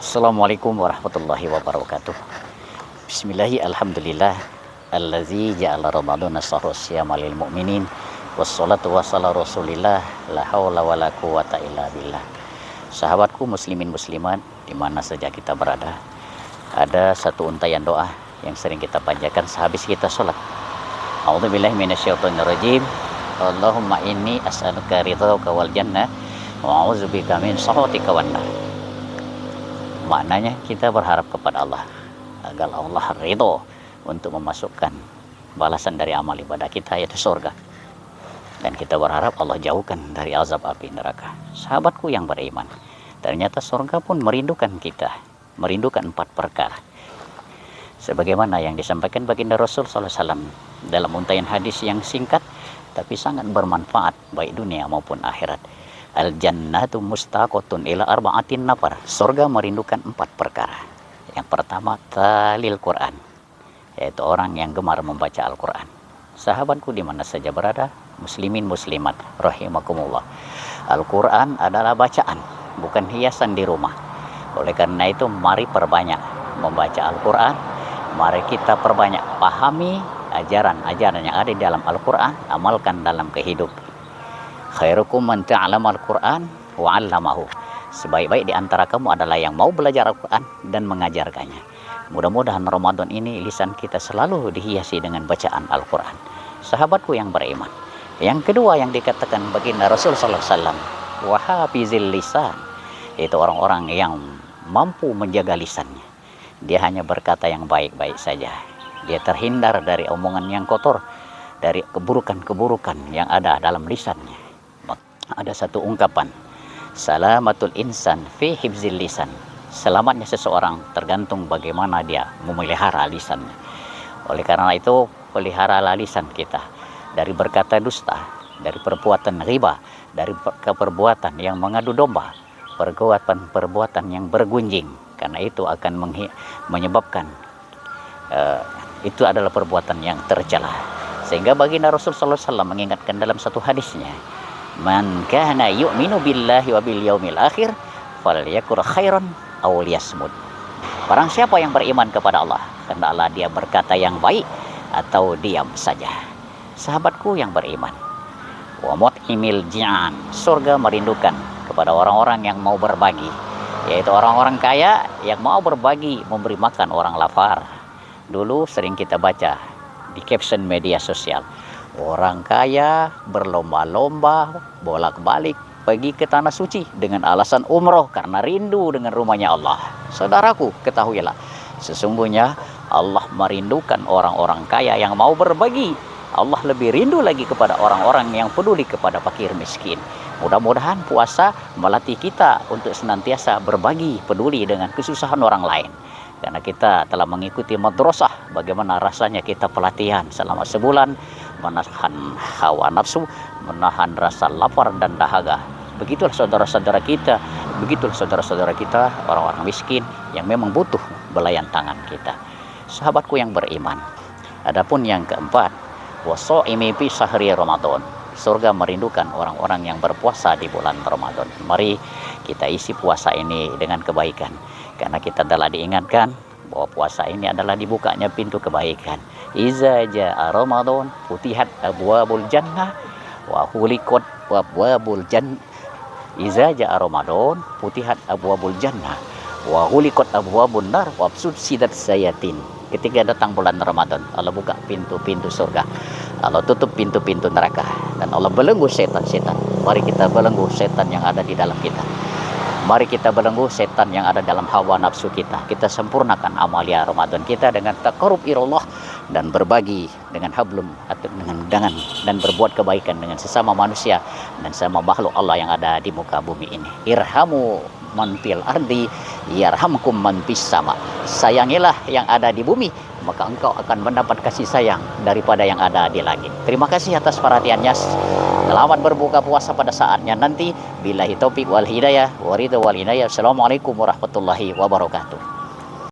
Assalamualaikum warahmatullahi wabarakatuh. Bismillahi alhamdulillah allazi ja'ala ramadhana shahra siyama lil mu'minin wassalatu wassalamu rasulillah la haula wala quwata illa billah. Sahabatku muslimin muslimat di mana saja kita berada, ada satu untayan doa yang sering kita panjatkan sehabis kita sholat. A'udzubillahi minasyaitonirrajim. Allahumma inni as'aluka ridhaka wal jannah wa a'udzubika min sakhatika wan nar. Maknanya kita berharap kepada Allah agar Allah ridho untuk memasukkan balasan dari amal ibadah kita, yaitu surga. Dan kita berharap Allah jauhkan dari azab api neraka. Sahabatku yang beriman, ternyata surga pun merindukan kita, merindukan 4 perkara. Sebagaimana yang disampaikan baginda Rasul SAW dalam untayan hadis yang singkat tapi sangat bermanfaat baik dunia maupun akhirat. Al-jannatu mustaqotun ila arba'atin nafar. Surga merindukan 4 perkara. Yang pertama, talil Quran, yaitu orang yang gemar membaca Al-Quran. Sahabatku di mana saja berada, muslimin muslimat rahimakumullah, Al-Quran adalah bacaan, bukan hiasan di rumah. Oleh karena itu mari perbanyak membaca Al-Quran. Mari kita perbanyak pahami ajaran-ajaran yang ada di dalam Al-Quran, amalkan dalam kehidupan. Khairukum man ta'allama al-Qur'an wa 'allamahu. Sebaik-baik di antara kamu adalah yang mau belajar Al-Qur'an dan mengajarkannya. Mudah-mudahan Ramadan ini lisan kita selalu dihiasi dengan bacaan Al-Qur'an. Sahabatku yang beriman, yang kedua yang dikatakan baginda Rasul sallallahu alaihi wasallam, wa hafizil lisan, yaitu orang-orang yang mampu menjaga lisannya. Dia hanya berkata yang baik-baik saja. Dia terhindar dari omongan yang kotor, dari keburukan-keburukan yang ada dalam lisannya. Ada satu ungkapan, salamatul insan fi hifzil lisan. Selamatnya seseorang tergantung bagaimana dia memelihara lisannya. Oleh karena itu, peliharalah lisan kita dari berkata dusta, dari perbuatan riba, dari perbuatan yang mengadu domba, perbuatan yang bergunjing. Karena itu akan menyebabkan itu adalah perbuatan yang tercela. Sehingga baginda Rasul sallallahu alaihi wasallam mengingatkan dalam satu hadisnya, man kana yu'minu billahi wa bil yaumil akhir falyakul khairan aw liyasmut. Barang siapa yang beriman kepada Allah, hendaklah dia berkata yang baik atau diam saja. Sahabatku yang beriman, wa mut'imil ji'an, surga merindukan kepada orang-orang yang mau berbagi, yaitu orang-orang kaya yang mau berbagi, memberi makan orang lapar. Dulu sering kita baca di caption media sosial, orang kaya berlomba-lomba bolak-balik pergi ke tanah suci dengan alasan umroh karena rindu dengan rumahnya Allah. Saudaraku, ketahuilah, sesungguhnya Allah merindukan orang-orang kaya yang mau berbagi. Allah lebih rindu lagi kepada orang-orang yang peduli kepada fakir miskin. Mudah-mudahan puasa melatih kita untuk senantiasa berbagi, peduli dengan kesusahan orang lain. Karena kita telah mengikuti madrasah bagaimana rasanya kita pelatihan selama sebulan, menahan hawa nafsu, menahan rasa lapar dan dahaga. Begitulah saudara-saudara kita, orang-orang miskin yang memang butuh belayan tangan kita. Sahabatku yang beriman, adapun yang keempat, waso'imi fi syahri Ramadan. Surga merindukan orang-orang yang berpuasa di bulan Ramadan. Mari kita isi puasa ini dengan kebaikan, karena kita telah diingatkan bahwa puasa ini adalah dibukanya pintu kebaikan. Iza ja'a Ramadan futihat abwabul jannah wa huliqat abwabul jannah. Iza ja'a Ramadan futihat abwabul jannah wa huliqat abwabun nar wa subsidat sayatin. Ketika datang bulan Ramadan, Allah buka pintu-pintu surga, Allah tutup pintu-pintu neraka, dan Allah belenggu setan-setan. Mari kita belenggu setan yang ada di dalam kita. Mari kita belenggu setan yang ada dalam hawa nafsu kita. Kita sempurnakan amalia Ramadan kita dengan taqarrub ilallah dan berbagi dengan hablum atau dengan dan berbuat kebaikan dengan sesama manusia dan sesama makhluk Allah yang ada di muka bumi ini. Irhamu man fil ardi yarhamkum man fis sama. Sayangilah yang ada di bumi, maka engkau akan mendapat kasih sayang daripada yang ada di langit. Terima kasih atas perhatiannya. Selamat berbuka puasa pada saatnya nanti. Billahi taufik wal hidayah wa ridha wal inayah. Assalamualaikum warahmatullahi wabarakatuh.